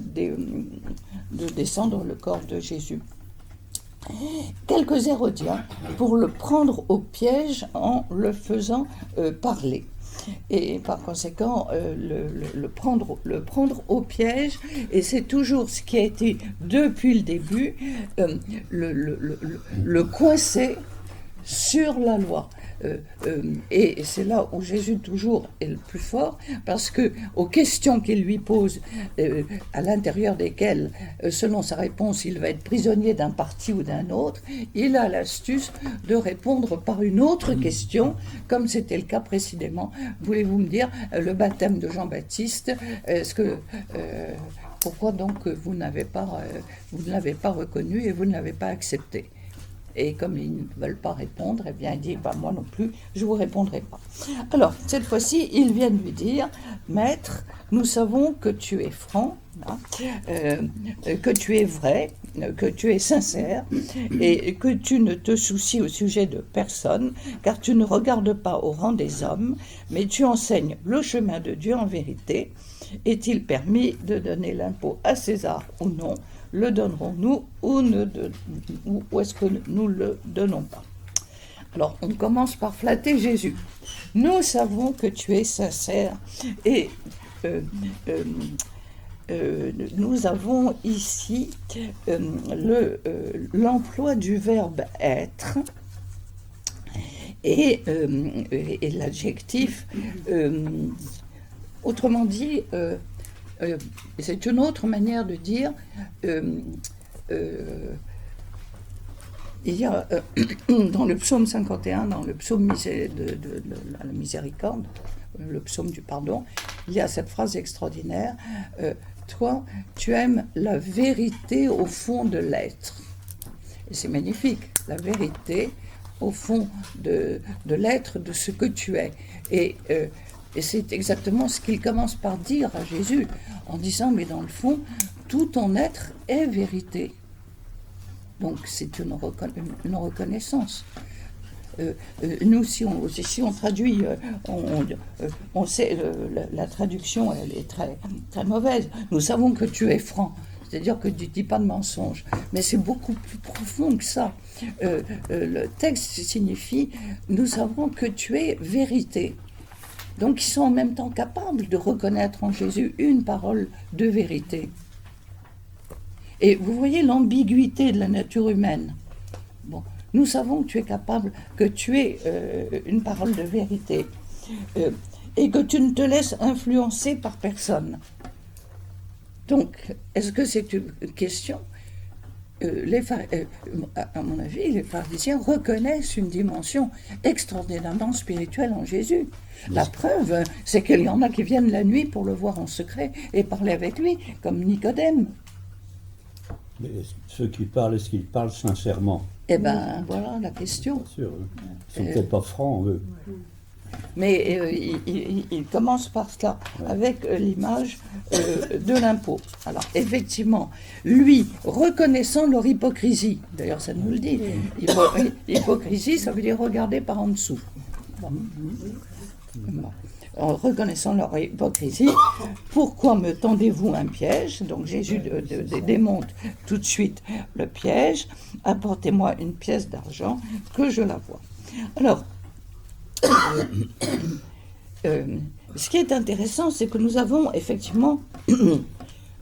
descendre le corps de Jésus. Quelques Hérodiens pour le prendre au piège en le faisant parler. Et par conséquent, le prendre au piège, et c'est toujours ce qui a été depuis le début, le coincer sur la loi. Et c'est là où Jésus toujours est le plus fort, parce que aux questions qu'il lui pose, à l'intérieur desquelles, selon sa réponse, il va être prisonnier d'un parti ou d'un autre, il a l'astuce de répondre par une autre question, comme c'était le cas précédemment. Voulez-vous me dire, le baptême de Jean-Baptiste, pourquoi donc vous ne l'avez pas reconnu et vous ne l'avez pas accepté? Et comme ils ne veulent pas répondre, eh bien, il dit, moi non plus, je ne vous répondrai pas. Alors, cette fois-ci, ils viennent lui dire, Maître, nous savons que tu es franc, que tu es vrai, que tu es sincère, et que tu ne te soucies au sujet de personne, car tu ne regardes pas au rang des hommes, mais tu enseignes le chemin de Dieu en vérité. Est-il permis de donner l'impôt à César ou non? Le donnerons-nous ou est-ce que nous ne le donnons pas? Alors, on commence par flatter Jésus. Nous savons que tu es sincère et nous avons ici l'emploi du verbe être et l'adjectif, autrement dit, c'est une autre manière de dire il y a dans le psaume 51, dans le psaume de la miséricorde, le psaume du pardon, il y a cette phrase extraordinaire, toi, tu aimes la vérité au fond de l'être. Et c'est magnifique, la vérité au fond de l'être, de ce que tu es. Et c'est exactement ce qu'il commence par dire à Jésus, en disant, mais dans le fond, tout ton être est vérité. Donc c'est une reconnaissance. Nous, si on traduit, on sait, la traduction, elle est très, très mauvaise. Nous savons que tu es franc, c'est-à-dire que tu ne dis pas de mensonge. Mais c'est beaucoup plus profond que ça. Le texte signifie, nous savons que tu es vérité. Donc ils sont en même temps capables de reconnaître en Jésus une parole de vérité. Et vous voyez l'ambiguïté de la nature humaine. Bon. Nous savons que tu es capable, que tu es une parole de vérité et que tu ne te laisses influencer par personne. Donc, est-ce que c'est une question à mon avis, les pharisiens reconnaissent une dimension extraordinairement spirituelle en Jésus. La preuve, c'est qu'il y en a qui viennent la nuit pour le voir en secret et parler avec lui, comme Nicodème. Mais ceux qui parlent, est-ce qu'ils parlent sincèrement? Eh bien, voilà la question. Bien sûr, ils ne sont peut-être pas francs, eux. Mais il commence par cela, avec l'image de l'impôt. Alors, effectivement, lui, reconnaissant leur hypocrisie, d'ailleurs ça nous le dit, hypocrisie, ça veut dire regarder par en dessous. Bon. En reconnaissant leur hypocrisie, pourquoi me tendez-vous un piège? Donc Jésus démonte tout de suite le piège, apportez-moi une pièce d'argent que je la vois. Alors, ce qui est intéressant, c'est que nous avons effectivement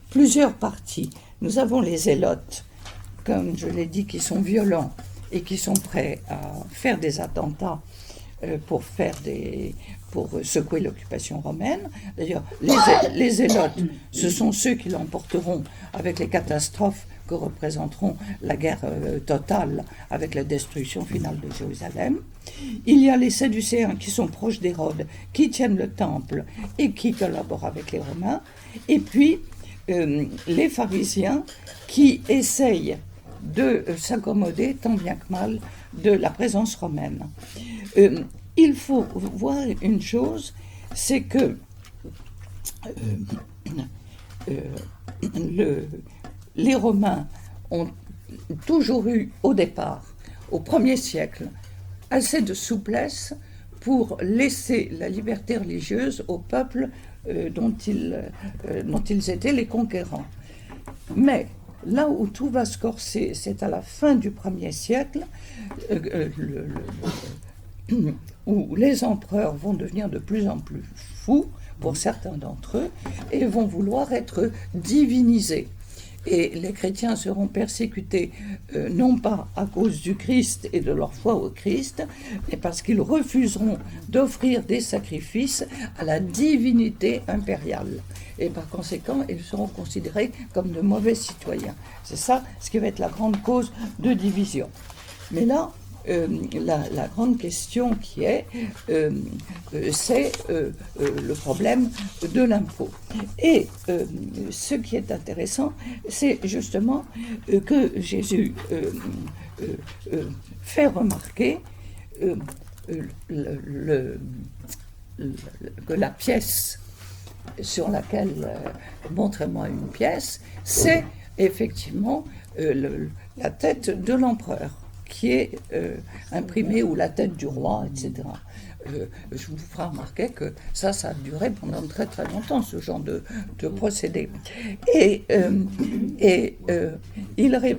plusieurs parties. Nous avons les zélotes, comme je l'ai dit, qui sont violents et qui sont prêts à faire des attentats pour secouer l'occupation romaine. D'ailleurs, les zélotes, ce sont ceux qui l'emporteront avec les catastrophes que représenteront la guerre totale avec la destruction finale de Jérusalem. Il y a les Sadducéens qui sont proches d'Hérode, qui tiennent le temple et qui collaborent avec les Romains. Et puis, les pharisiens qui essayent de s'accommoder tant bien que mal de la présence romaine. Il faut voir une chose, c'est que les Romains ont toujours eu au départ, au 1er siècle, assez de souplesse pour laisser la liberté religieuse au peuple dont ils étaient les conquérants. Mais là où tout va se corser, c'est à la fin du 1er siècle, où les empereurs vont devenir de plus en plus fous, pour certains d'entre eux, et vont vouloir être divinisés. Et les chrétiens seront persécutés non pas à cause du Christ et de leur foi au Christ, mais parce qu'ils refuseront d'offrir des sacrifices à la divinité impériale. Et par conséquent, ils seront considérés comme de mauvais citoyens. C'est ça ce qui va être la grande cause de division. Mais là, la grande question qui est, c'est le problème de l'impôt. Et ce qui est intéressant, c'est justement que Jésus fait remarquer que la pièce sur laquelle montrez-moi une pièce, c'est effectivement la tête de l'empereur qui est imprimée, ou la tête du roi, etc. Je vous ferai remarquer que ça a duré pendant très très longtemps, ce genre de procédé. Et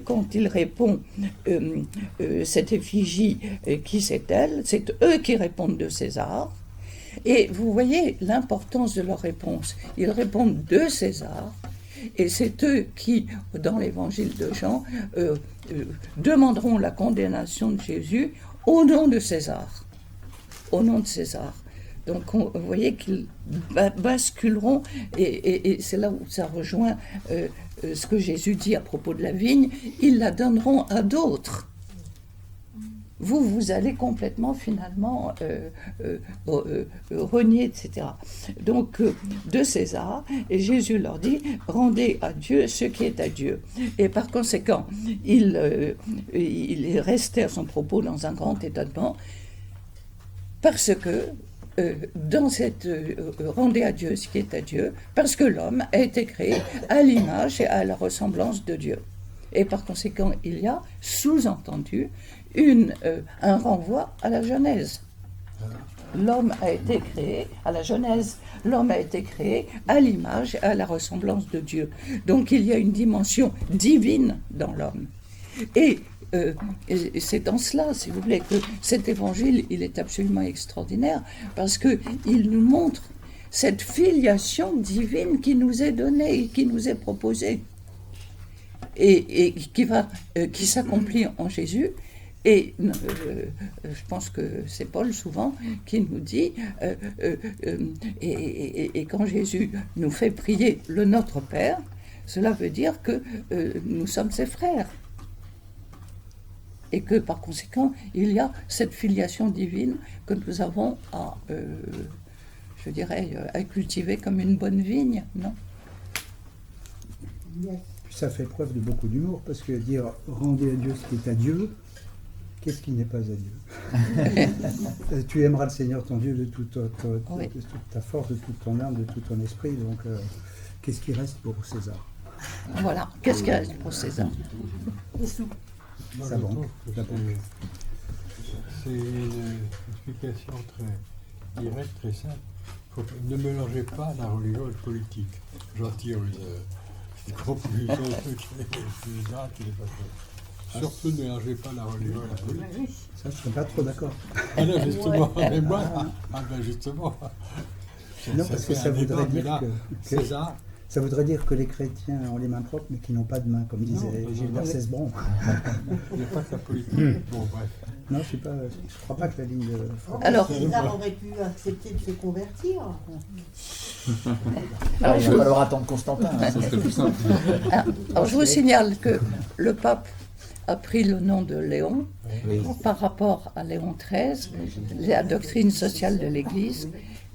quand il répond, cette effigie, qui c'est-elle? C'est eux qui répondent de César. Et vous voyez l'importance de leur réponse. Ils répondent de César, et c'est eux qui, dans l'évangile de Jean, demanderont la condamnation de Jésus au nom de César. Au nom de César. Donc vous voyez qu'ils basculeront, et c'est là où ça rejoint ce que Jésus dit à propos de la vigne, ils la donneront à d'autres. vous allez complètement finalement renier, etc. Donc de César, et Jésus leur dit, rendez à Dieu ce qui est à Dieu. Et par conséquent, il est resté à son propos dans un grand étonnement, parce que dans cette rendez à Dieu ce qui est à Dieu, parce que l'homme a été créé à l'image et à la ressemblance de Dieu. Et par conséquent, il y a sous-entendu un renvoi à la Genèse. L'homme a été créé à la Genèse. L'homme a été créé à l'image et à la ressemblance de Dieu. Donc il y a une dimension divine dans l'homme. Et c'est en cela, si vous voulez, que cet évangile, il est absolument extraordinaire, parce qu'il nous montre cette filiation divine qui nous est donnée et qui nous est proposée, et qui s'accomplit en Jésus. Et je pense que c'est Paul souvent qui nous dit, et quand Jésus nous fait prier le Notre Père, cela veut dire que nous sommes ses frères. Et que par conséquent, il y a cette filiation divine que nous avons à cultiver comme une bonne vigne, non ? Ça fait preuve de beaucoup d'humour, parce que dire « rendez à Dieu ce qui est à Dieu », qu'est-ce qui n'est pas à Dieu? Tu aimeras le Seigneur ton Dieu de toute ta force, de toute ton âme, de tout ton esprit, donc qu'est-ce qui reste pour César? Voilà, qu'est-ce qui reste pour César? Moi, Ça je va. trouve que c'est une explication très directe, très simple. Ne mélangez pas la religion et la politique. J'en tire une conclusion qui n'est pas faite. Surtout ne mélangez pas la religion et la politique. Ça, je ne suis pas trop d'accord. Ah non, justement, mais moi, justement. Non, parce que ça voudrait dire que César. Ça voudrait dire que les chrétiens ont les mains propres, mais qui n'ont pas de mains, comme disait Gilbert Cesbron. Il n'y a pas que la politique. Bon, bref. Non, je ne crois pas que la ligne de... Alors, César aurait pu accepter de se convertir. Alors, il va falloir attendre Constantin. Ça serait plus simple. alors, je vous signale que le pape a pris le nom de Léon Oui. par rapport à Léon XIII, la doctrine sociale de l'Église.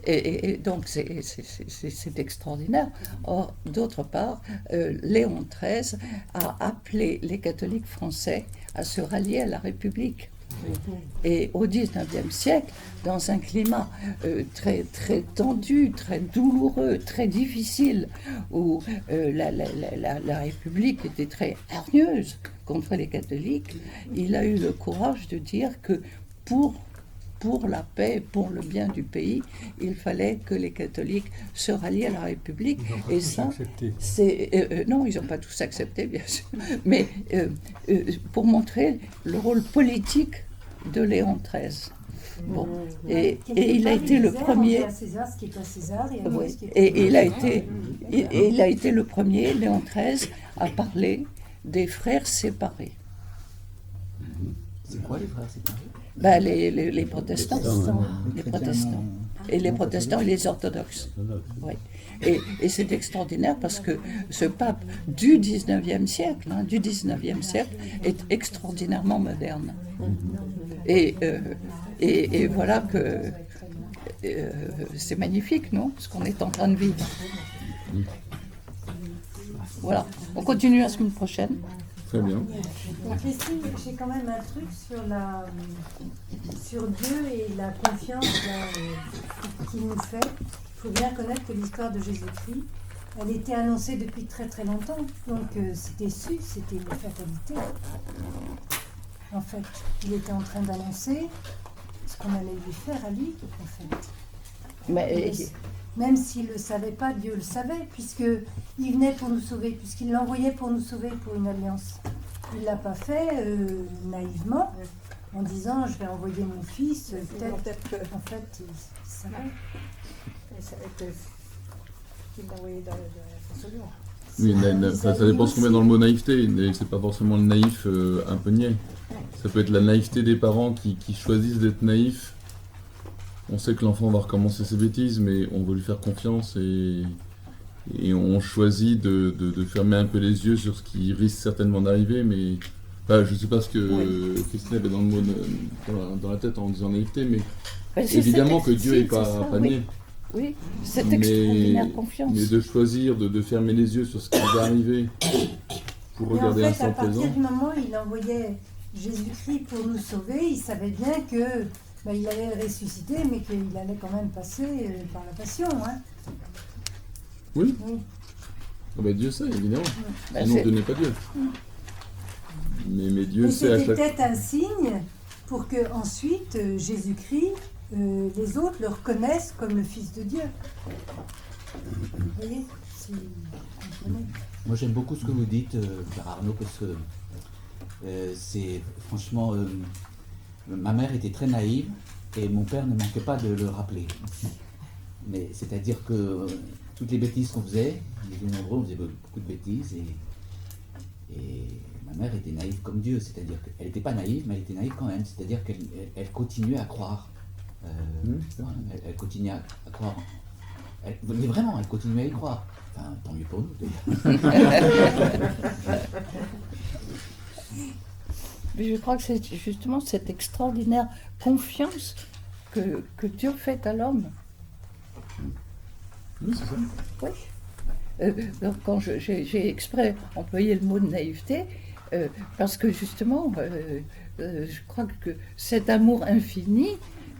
Et donc c'est extraordinaire. Or, d'autre part, Léon XIII a appelé les catholiques français à se rallier à la République. Et au XIXe siècle, dans un climat très, très tendu, très douloureux, très difficile, où la République était très hargneuse contre les catholiques, il a eu le courage de dire que pour la paix, pour le bien du pays, il fallait que les catholiques se rallient à la République. Ils n'ont pas Et tous ça, accepté. c'est non, ils n'ont pas tous accepté, bien sûr, mais pour montrer le rôle politique de Léon XIII. Bon, et il a été le premier. César, ce qui est à César, Oui, et il a été le premier, Léon XIII, à parler des frères séparés. C'est quoi les frères séparés? Ben, les protestants. Les chrétiens protestants. Et les protestants et les orthodoxes. Oui. Et c'est extraordinaire parce que ce pape du 19e siècle, est extraordinairement moderne. Et voilà que c'est magnifique, non? Ce qu'on est en train de vivre. Voilà. On continue la semaine prochaine. Très bien. Donc Christine, j'ai quand même un truc sur Dieu et la confiance qu'il nous fait. Il faut bien connaître que l'histoire de Jésus-Christ, elle était annoncée depuis très très longtemps. Donc c'était su, c'était une fatalité. En fait, il était en train d'annoncer ce qu'on allait lui faire à lui, en fait. Mais, Même s'il ne le savait pas, Dieu le savait, puisqu'il venait pour nous sauver, puisqu'il l'envoyait pour nous sauver pour une alliance. Il ne l'a pas fait naïvement, en disant je vais envoyer mon fils, peut-être que, en fait, il savait. Il l'a envoyé dans la solution. Oui, ça dépend ce qu'on met dans le mot naïveté. C'est pas forcément le naïf un peu niais. Ça peut être la naïveté des parents qui choisissent d'être naïfs. On sait que l'enfant va recommencer ses bêtises, mais on veut lui faire confiance et on choisit de fermer un peu les yeux sur ce qui risque certainement d'arriver, mais Bah, je sais pas ce que Christine avait dans le mot dans la tête en disant naïveté, mais Ben, c'est évidemment cet que Dieu n'est exercice, pas c'est ça, niais. Oui, cette extraordinaire confiance. Mais de choisir, de fermer les yeux sur ce qui va arriver pour Mais en regarder fait, à l'instant partir présent. du moment où il envoyait Jésus-Christ pour nous sauver, il savait bien que il allait ressusciter, mais qu'il allait quand même passer par la passion. Hein. Oui. Oui. Ah bah, Dieu sait, évidemment. Ben, Sinon, c'est- Dieu n'est pas Dieu. Mais Dieu Et sait à c'était chaque peut-être un signe pour que ensuite Jésus-Christ, les autres le reconnaissent comme le Fils de Dieu. Vous voyez, si vous comprenez. Moi j'aime beaucoup ce que vous dites, Père Arnaud, parce que c'est franchement, ma mère était très naïve et mon père ne manquait pas de le rappeler. Mais c'est-à-dire que toutes les bêtises qu'on faisait, on était nombreux, on faisait beaucoup de bêtises et ma mère était naïve comme Dieu, c'est-à-dire qu'elle n'était pas naïve, mais elle était naïve quand même, c'est-à-dire qu'elle continuait à croire. Elle continuait à croire. Mais vraiment, elle continuait à y croire. Enfin, tant mieux pour nous d'ailleurs. Mais je crois que c'est justement cette extraordinaire confiance que Dieu fait à l'homme. Oui, c'est ça. Oui. Donc, quand j'ai exprès employé le mot de naïveté, parce que justement, je crois que cet amour infini,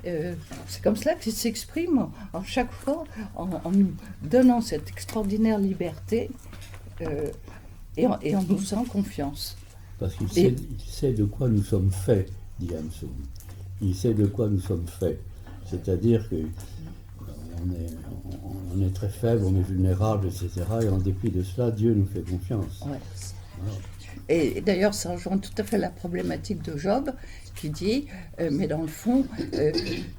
c'est comme cela qu'il s'exprime en chaque fois, en nous donnant cette extraordinaire liberté et en nous faisant confiance. Parce qu'il Et- sait de quoi nous sommes faits, dit Hamsun. Il sait de quoi nous sommes faits. C'est-à-dire que on est très faible, on est vulnérable, etc. Et en dépit de cela, Dieu nous fait confiance. Ouais. Voilà. Et d'ailleurs, ça rejoint tout à fait la problématique de Job, qui dit, mais dans le fond,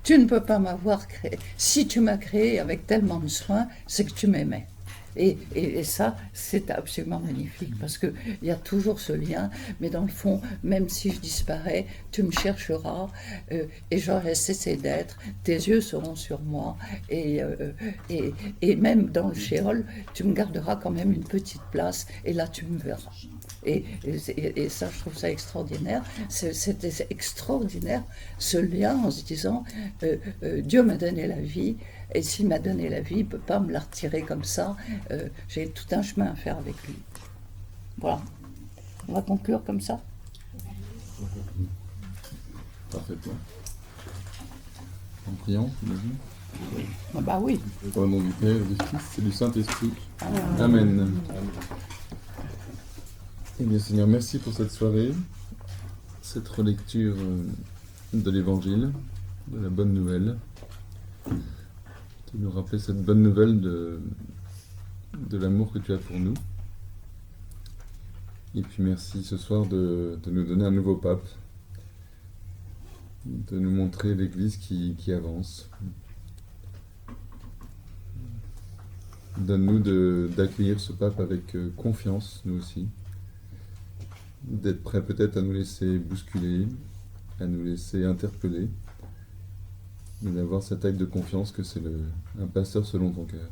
tu ne peux pas m'avoir créé. Si tu m'as créé avec tellement de soin, c'est que tu m'aimais. Et ça, c'est absolument magnifique, parce qu'il y a toujours ce lien, mais dans le fond, même si je disparais, tu me chercheras, et j'aurai cessé d'être, tes yeux seront sur moi, et même dans le shéol, tu me garderas quand même une petite place, et là tu me verras. Et ça, je trouve ça extraordinaire. C'était extraordinaire, ce lien en se disant, Dieu m'a donné la vie, et s'il m'a donné la vie, il ne peut pas me la retirer comme ça. J'ai tout un chemin à faire avec lui. Voilà. On va conclure comme ça. Parfaitement. En priant, j'imagine. Ah bah oui. Au nom du Père, du Fils et du Saint-Esprit. Amen. Eh bien, Seigneur, merci pour cette soirée, cette relecture de l'Évangile, de la bonne nouvelle, qui nous rappelait cette bonne nouvelle de l'amour que tu as pour nous. Et puis merci ce soir de nous donner un nouveau pape, de nous montrer l'Église qui avance. Donne-nous d'accueillir ce pape avec confiance, nous aussi. D'être prêt peut-être à nous laisser bousculer, à nous laisser interpeller, mais d'avoir cet acte de confiance que c'est un pasteur selon ton cœur.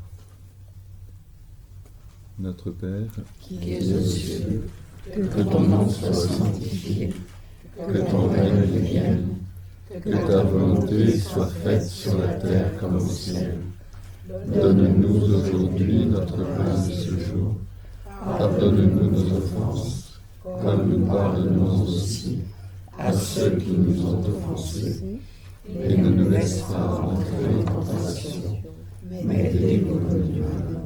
Notre Père, Qui es aux cieux, que ton nom soit sanctifié, que ton règne vienne, que ta volonté soit faite sur la terre comme au ciel. Donne-nous aujourd'hui notre pain de ce jour. Pardonne-nous nos offenses, comme nous pardonnons aussi à ceux qui nous ont offensés. Et ne nous laisse pas entrer en tentation, mais délivre-nous du mal.